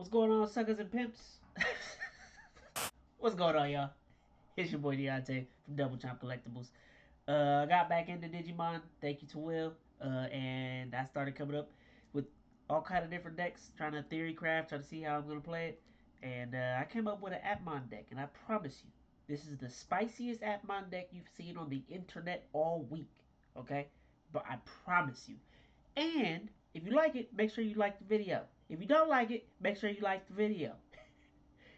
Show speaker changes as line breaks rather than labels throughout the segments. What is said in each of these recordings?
What's going on, suckers and pimps? What's going on, y'all? It's your boy Deontay from Double Chomp Collectibles. I got back into Digimon, thank you to Will, and I started coming up with all kind of different decks, trying to theory craft, trying to see how I'm gonna play it, and I came up with an Appmon deck, and I promise you, this is the spiciest Appmon deck you've seen on the internet all week. Okay, but I promise you. And if you like it, make sure you like the video. If you don't like it, make sure you like the video.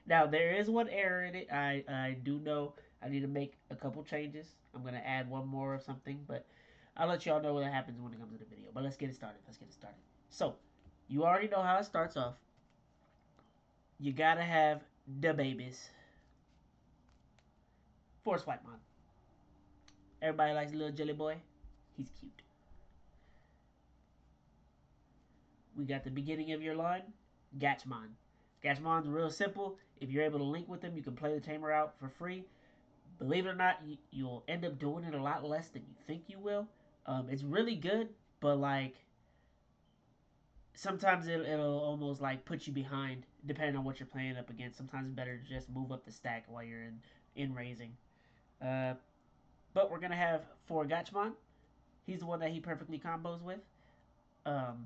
Now there is one error in it. I do know I need to make a couple changes. I'm gonna add one more of something, but I'll let y'all know what happens when it comes to the video. But let's get it started. So, you already know how it starts off. You gotta have the babies. Force White Mon. Everybody likes little jelly boy. He's cute. We got the beginning of your line, Gachmon. Gachmon's real simple. If you're able to link with him, you can play the tamer out for free. Believe it or not, you'll end up doing it a lot less than you think you will. It's really good, but like sometimes it'll almost like put you behind depending on what you're playing up against. Sometimes it's better to just move up the stack while you're in raising. Uh, but we're gonna have for Gachmon. He's the one that he perfectly combos with. Um,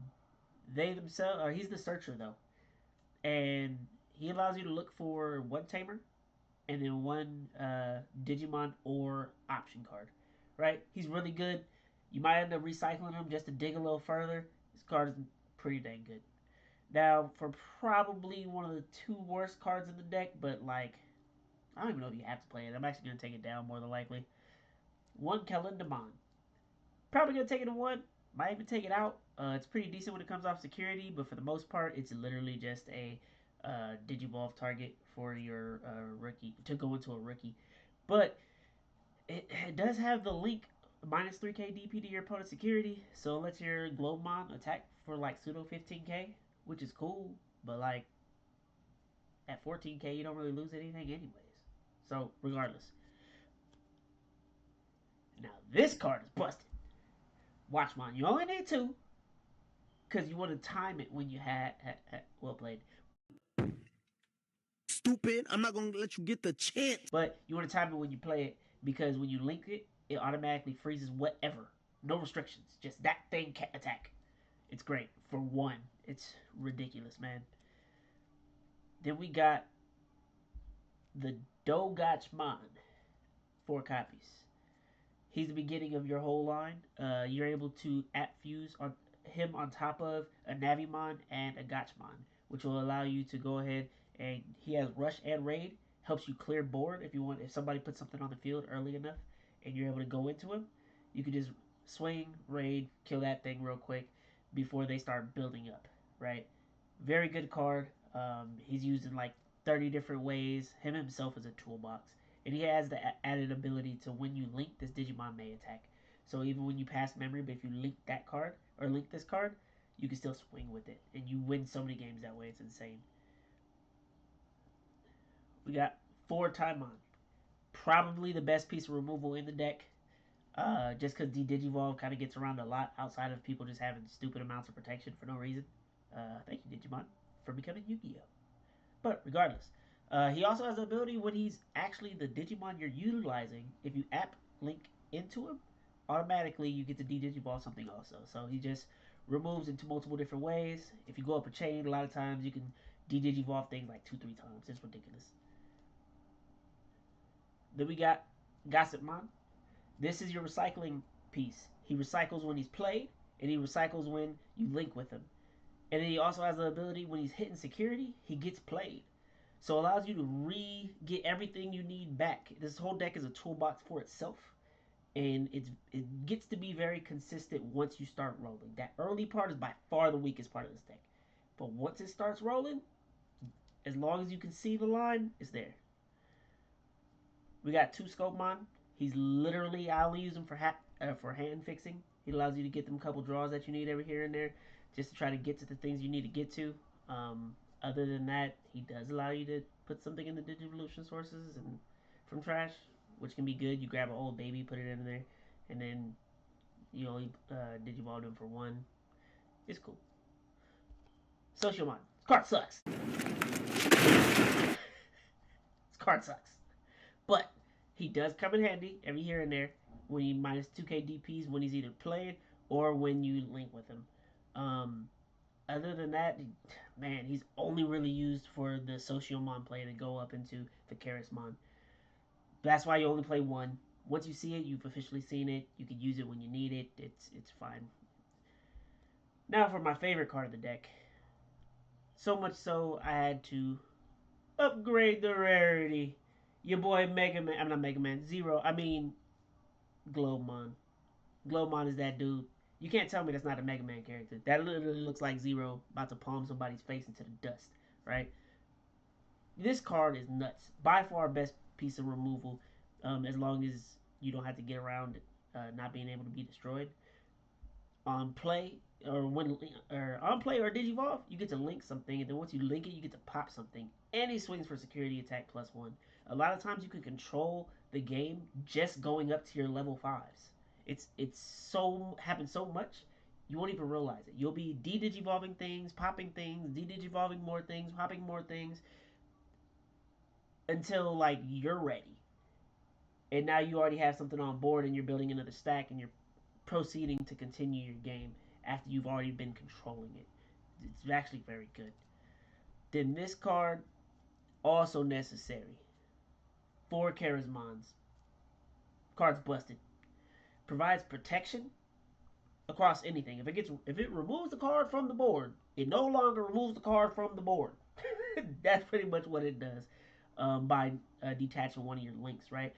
they themselves, or he's the searcher though, and he allows you to look for one tamer and then one Digimon or option card. Right? He's really good. You might end up recycling him just to dig a little further. This card is pretty dang good. Now, for probably one of the two worst cards in the deck, but like, I don't even know if you have to play it. I'm actually going to take it down more than likely. One Kalendamon. Probably going to take it to one. Might even take it out. It's pretty decent when it comes off security, but for the most part, it's literally just a Digivolve target for your rookie to go into a rookie. But it does have the link minus 3k DP to your opponent's security, so it lets your Globemon attack for like pseudo 15k, which is cool, but like at 14k you don't really lose anything anyways. So regardless. Now this card is busted. Watchmon, you only need two, because you want to time it when you had well played.
Stupid. I'm not going to let you get the chance.
But you want to time it when you play it, because when you link it, it automatically freezes whatever. No restrictions. Just that thing can attack. It's great. For one, it's ridiculous, man. Then we got the Gachmon. 4 copies. He's the beginning of your whole line. You're able to fuse on him on top of a Navimon and a Gachmon, which will allow you to go ahead and he has rush and raid. Helps you clear board if you want. If somebody puts something on the field early enough and you're able to go into him, you can just swing, raid, kill that thing real quick before they start building up. Right? Very good card. He's used in like 30 different ways. Him himself is a toolbox. And he has the added ability to when you link this Digimon may attack. So even when you pass memory, but if you link that card or link this card, you can still swing with it. And you win so many games that way. It's insane. We got 4 Taimon. Probably the best piece of removal in the deck. Just because Digivolve kind of gets around a lot outside of people just having stupid amounts of protection for no reason. Thank you, Digimon, for becoming Yu-Gi-Oh! But regardless, he also has the ability when he's actually the Digimon you're utilizing. If you app link into him, automatically you get to de-Digivolve something also. So he just removes into multiple different ways. If you go up a chain, a lot of times you can de-Digivolve things like 2-3 times. It's ridiculous. Then we got Gachmon. This is your recycling piece. He recycles when he's played, and he recycles when you link with him. And then he also has the ability when he's hitting security, he gets played. So it allows you to get everything you need back. This whole deck is a toolbox for itself. And it gets to be very consistent once you start rolling. That early part is by far the weakest part of this deck. But once it starts rolling, as long as you can see the line, it's there. We got 2 Scopemon. He's literally, I only use him for hand fixing. He allows you to get them couple draws that you need every here and there, just to try to get to the things you need to get to. Other than that, he does allow you to put something in the Digivolution sources and from trash, which can be good. You grab an old baby, put it in there, and then you only Digivolve them for 1. It's cool. Socialmon. card sucks. This card sucks. But he does come in handy every here and there when you minus 2k DPs when he's either played or when you link with him. Other than that, man, he's only really used for the Sociomon play to go up into the Charismon. That's why you only play one. Once you see it, you've officially seen it. You can use it when you need it. It's fine. Now for my favorite card of the deck. So much so, I had to upgrade the rarity. Your boy Mega Man, I'm not Mega Man, Zero, I mean Glowmon. Glowmon is that dude. You can't tell me that's not a Mega Man character. That literally looks like Zero about to palm somebody's face into the dust, right? This card is nuts. By far best piece of removal, as long as you don't have to get around not being able to be destroyed. On play on play or Digivolve, you get to link something, and then once you link it, you get to pop something. And he swings for security attack +1. A lot of times you can control the game just going up to your level 5s. It's so happens so much you won't even realize it. You'll be de-digivolving things, popping things, de-digivolving more things, popping more things until like you're ready. And now you already have something on board and you're building another stack and you're proceeding to continue your game after you've already been controlling it. It's actually very good. Then this card, also necessary. 4 Charismons. Card's busted. Provides protection across anything. If it removes the card from the board, it no longer removes the card from the board. That's pretty much what it does by detaching one of your links, right?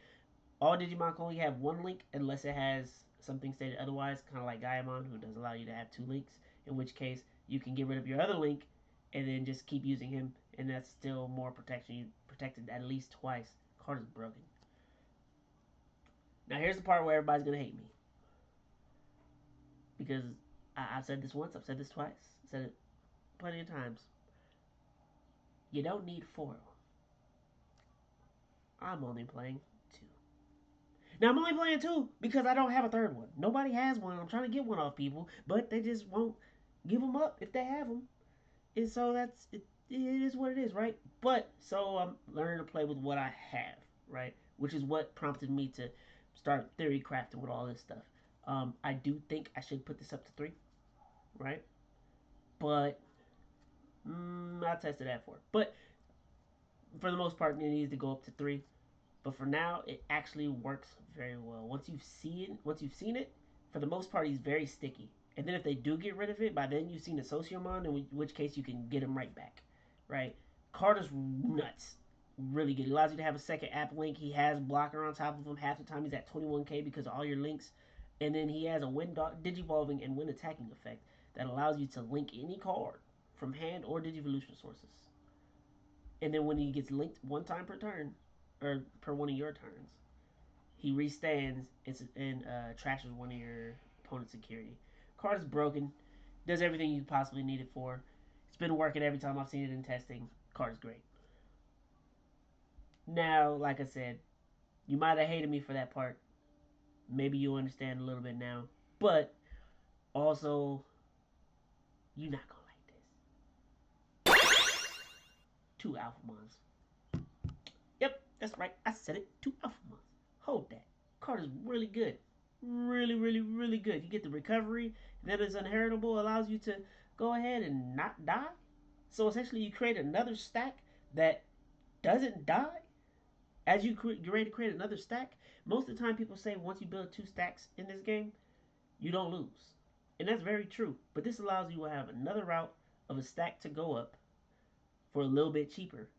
All Digimon can only have one link unless it has something stated otherwise, kind of like Gachmon, who does allow you to have 2 links, in which case you can get rid of your other link and then just keep using him, and that's still more protection. You protected at least twice. Card is broken. Now here's the part where everybody's gonna hate me, because I've said this once, I've said this twice, I've said it plenty of times. You don't need foil. I'm only playing 2. Now I'm only playing 2 because I don't have a third one. Nobody has one. I'm trying to get one off people, but they just won't give them up if they have them. And so that's it. It is what it is, right? But so I'm learning to play with what I have, right? Which is what prompted me to start theory crafting with all this stuff. I do think I should put this up to 3, right? But I'll test it at 4. But for the most part, it needs to go up to 3. But for now, it actually works very well. Once you've seen it, for the most part, he's very sticky. And then if they do get rid of it, by then you've seen the Sociomon, in which case you can get him right back, right? Card is nuts. Really good. It allows you to have a second app link. He has blocker on top of him. Half the time he's at 21k because of all your links. And then he has a wind digivolving and wind attacking effect that allows you to link any card from hand or digivolution sources. And then when he gets linked one time per turn, or per one of your turns, he restands and trashes one of your opponent's security. Card is broken. Does everything you possibly need it for. It's been working every time I've seen it in testing. Card is great. Now, like I said, you might have hated me for that part. Maybe you'll understand a little bit now. But also, you're not gonna like this. 2 Alphamons. Yep, that's right. I said it. 2 Alphamons. Hold that. Card is really good. Really, really, really good. You get the recovery that is inheritable, allows you to go ahead and not die. So essentially, you create another stack that doesn't die. As you're ready to create another stack, most of the time people say once you build 2 stacks in this game, you don't lose. And that's very true. But this allows you to have another route of a stack to go up for a little bit cheaper,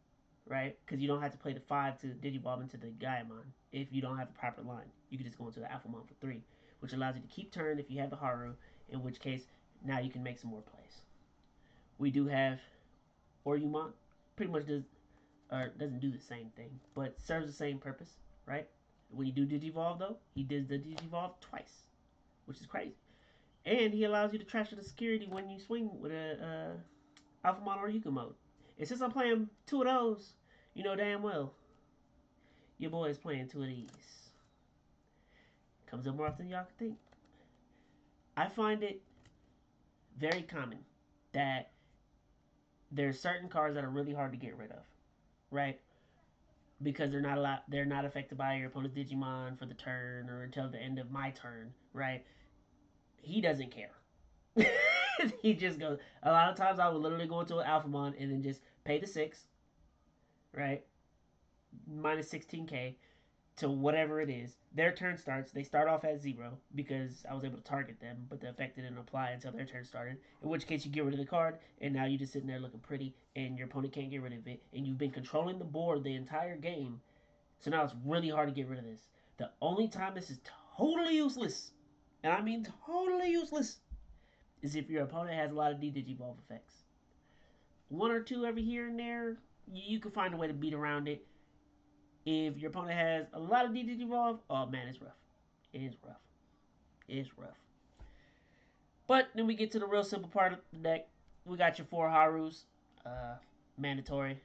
right? Because you don't have to play the 5 to digivolve into the Gaiamon if you don't have the proper line. You can just go into the Alphamon for 3, which allows you to keep turn if you have the Haru, in which case now you can make some more plays. We do have Orumon, pretty much doesn't do the same thing, but serves the same purpose, right? When you do Digivolve though, he does the Digivolve twice, which is crazy. And he allows you to trash the security when you swing with a Alphamon or Orukun Mode. And since I'm playing 2 of those, you know damn well your boy is playing 2 of these. Comes up more often than y'all can think. I find it very common that there's certain cards that are really hard to get rid of, right? Because they're not affected by your opponent's Digimon for the turn or until the end of my turn, right? He doesn't care. He just goes. A lot of times I would literally go into an Alphamon and then just pay the 6, right? Minus 16k to whatever it is. Their turn starts. They start off at 0 because I was able to target them, but the effect didn't apply until their turn started. In which case you get rid of the card, and now you're just sitting there looking pretty, and your opponent can't get rid of it, and you've been controlling the board the entire game. So now it's really hard to get rid of this. The only time this is totally useless, and I mean totally useless, is if your opponent has a lot of D-Digivolve effects. One or two every here and there, you can find a way to beat around it. If your opponent has a lot of D-Digivolve, oh man, it's rough. It is rough. It's rough. But then we get to the real simple part of the deck. We got your 4 Harus, mandatory.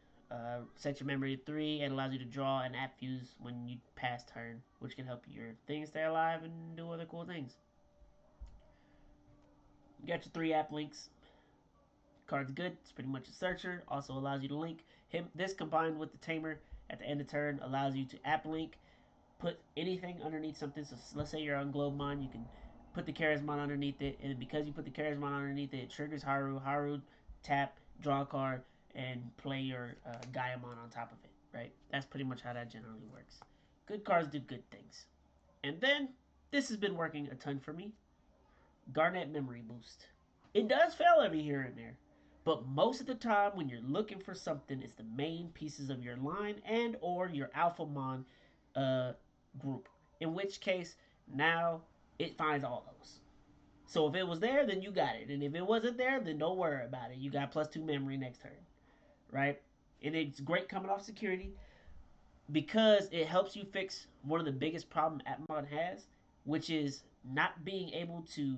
Set your memory to 3 and allows you to draw an app fuse when you pass turn, which can help your things stay alive and do other cool things. You got your 3 app links. Card's good. It's pretty much a searcher. Also allows you to link him. This combined with the tamer at the end of turn allows you to app link, put anything underneath something. So let's say you're on Gachmon, you can put the Charismon underneath it, and because you put the Charismon underneath it, it triggers Haru. Haru tap, draw a card, and play your Gaiamon on top of it. Right? That's pretty much how that generally works. Good cards do good things. And then this has been working a ton for me. Garnet Memory Boost. It does fail every here and there, but most of the time when you're looking for something, it's the main pieces of your line and or your Alphamon group. In which case, now it finds all those. So if it was there, then you got it. And if it wasn't there, then don't worry about it. You got +2 memory next turn. Right? And it's great coming off security because it helps you fix one of the biggest problems Appmon has, which is not being able to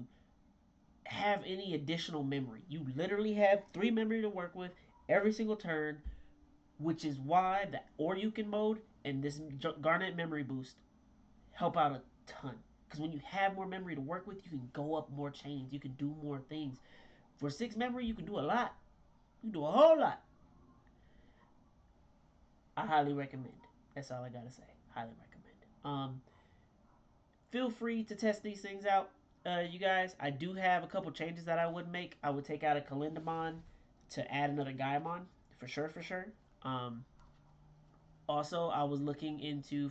have any additional memory. You literally have 3 memory to work with every single turn, which is why the Orukun Mode and this Garnet Memory Boost help out a ton. Because when you have more memory to work with, you can go up more chains. You can do more things. For 6 memory, you can do a lot. You can do a whole lot. I highly recommend. That's all I gotta say. Highly recommend. Feel free to test these things out, you guys. I do have a couple changes that I would make. I would take out a Kalendamon to add another Gaimon, for sure, for sure. Also, I was looking into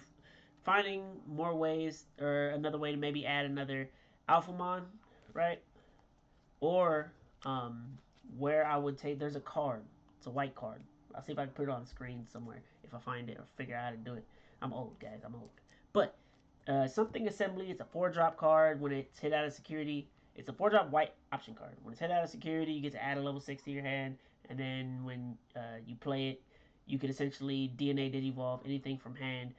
finding more ways, or another way to maybe add another Alphamon, right? Or where I would take, there's a card. It's a white card. I'll see if I can put it on the screen somewhere if I find it or figure out how to do it. I'm old, guys. I'm old. But something assembly. It's a 4-drop card. When it's hit out of security, it's a 4-drop white option card. When it's hit out of security, you get to add a level 6 to your hand, and then when you play it, you can essentially DNA Digivolve anything from hand,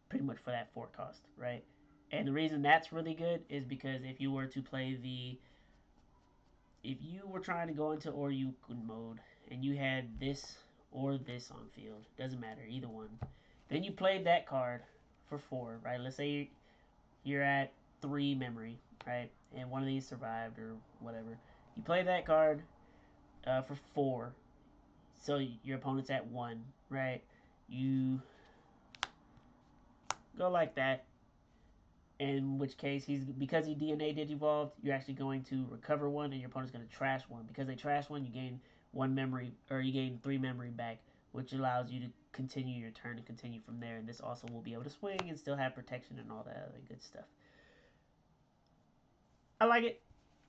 pretty much for that 4 cost, right? And the reason that's really good is because if you were to play if you were trying to go into Orukun Mode and you had this or this on field, doesn't matter, either one, then you played that card for 4, right? Let's say you're at 3 memory, right? And one of these survived or whatever. You play that card for 4, so your opponent's at 1, right? You go like that, in which case because he DNA Digivolved, you're actually going to recover 1 and your opponent's going to trash 1. Because they trash 1, you gain 1 memory, or you gain 3 memory back, which allows you to continue your turn and continue from there. And this also will be able to swing and still have protection and all that other good stuff. I like it.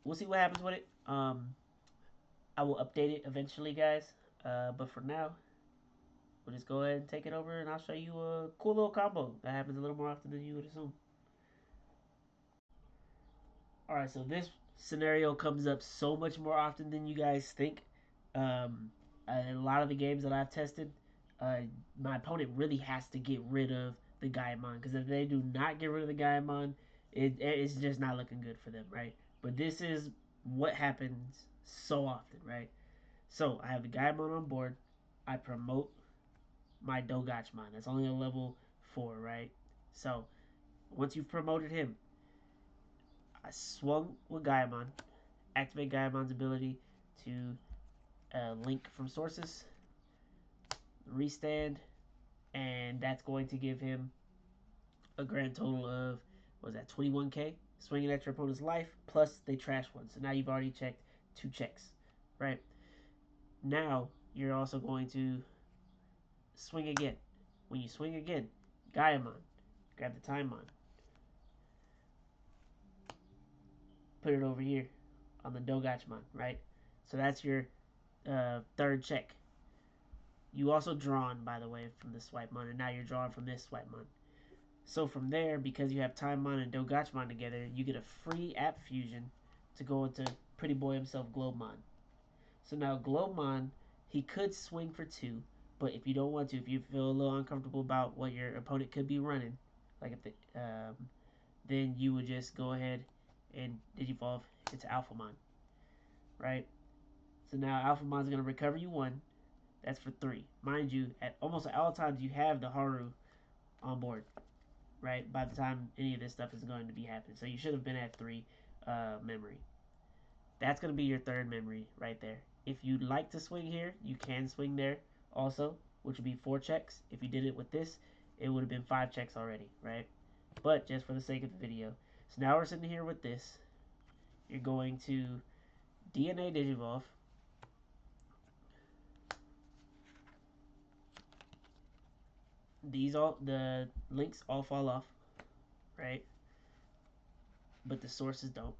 We'll see what happens with it. I will update it eventually, guys. But for now, we'll just go ahead and take it over, and I'll show you a cool little combo that happens a little more often than you would assume. Alright, so this scenario comes up so much more often than you guys think. A lot of the games that I've tested, my opponent really has to get rid of the Gaimon, because if they do not get rid of the Gaimon, it's just not looking good for them, right? But this is what happens so often, right? So I have the Gaimon on board. I promote my Gachmon. That's only a level 4, right? So once you've promoted him, I swung with Gaimon, activate Gaimon's ability to link from sources, restand, and that's going to give him a grand total of, what was that, 21k swinging at your opponent's life, plus they trash one. So now you've already checked 2 checks, right? Now you're also going to swing again. When you swing again, Gaiamon, grab the Timon, put it over here on the Gachmon, right? So that's your third check. You also drawn, by the way, from the swipe mon, and now you're drawing from this swipe mon. So from there, because you have Timon and Gachmon together, you get a free app fusion to go into Pretty Boy himself, Globemon. So now Globemon, he could swing for 2, but if you don't want to, if you feel a little uncomfortable about what your opponent could be running, like if then you would just go ahead and Digivolve into Alphamon, right? So now Alphamon's going to recover you 1. That's for 3. Mind you, at almost all times you have the Haru on board, right? By the time any of this stuff is going to be happening. So you should have been at 3 memory. That's going to be your third memory right there. If you'd like to swing here, you can swing there also, which would be 4 checks. If you did it with this, it would have been 5 checks already, right? But just for the sake of the video. So now we're sitting here with this. You're going to DNA Digivolve. The links all fall off, right? But the sources don't.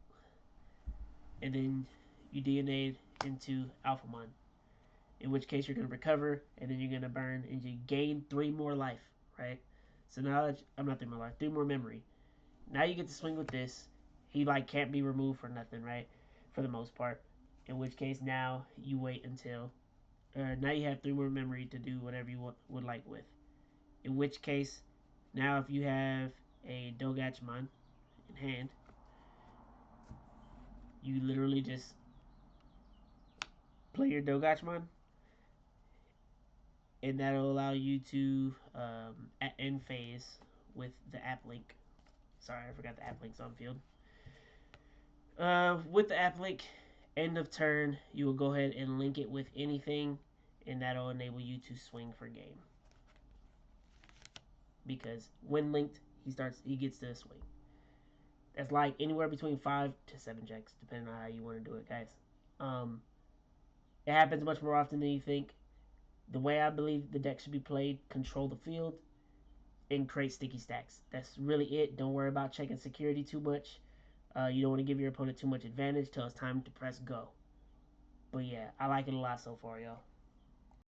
And then you DNA into Alphamon, in which case you're going to recover, and then you're going to burn, and you gain 3 more life, right? So now I'm not 3 more life, 3 more memory. Now you get to swing with this. He like can't be removed for nothing, right? For the most part. In which case now you wait until now you have 3 more memory to do whatever you would like with. In which case, now if you have a Gachmon in hand, you literally just play your Gachmon, and that'll allow you to end phase with the app link. Sorry, I forgot the app link's on field. With the app link, end of turn, you will go ahead and link it with anything, and that'll enable you to swing for game. Because when linked, he gets to swing. That's like anywhere between 5 to 7 checks, depending on how you want to do it, guys. It happens much more often than you think. The way I believe the deck should be played: control the field and create sticky stacks. That's really it. Don't worry about checking security too much. You don't want to give your opponent too much advantage till it's time to press go. But yeah, I like it a lot so far, y'all.